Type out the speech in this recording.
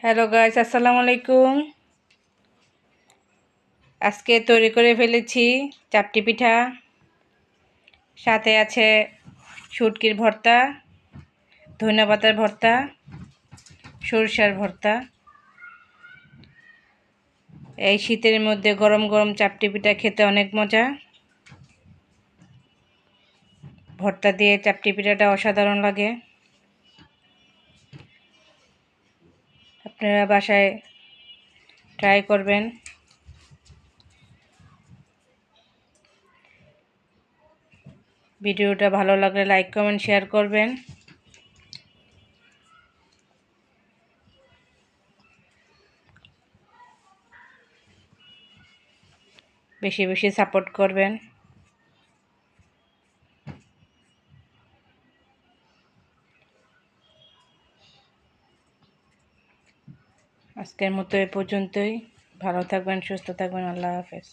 Hello guys, আসসালামু আলাইকুম। আজকে তৈরি করে ফেলেছি চাপটি পিঠা। সাথে আছে শুটকির ভর্তা, ধনেপাতার ভর্তা, সরিষার ভর্তা। এই শীতের মধ্যে গরম গরম চাপটি পিঠা খেতে অনেক মজা। ভর্তা দিয়ে চাপটি পিঠাটা অসাধারণ লাগে। আপনারা বাসায় ট্রাই করবেন। ভিডিওটা ভালো লাগলে লাইক কমেন্ট শেয়ার করবেন। বেশি বেশি সাপোর্ট করবেন। আজকের মতো এ পর্যন্তই। ভালো থাকবেন, সুস্থ থাকবেন। আল্লাহ হাফেজ।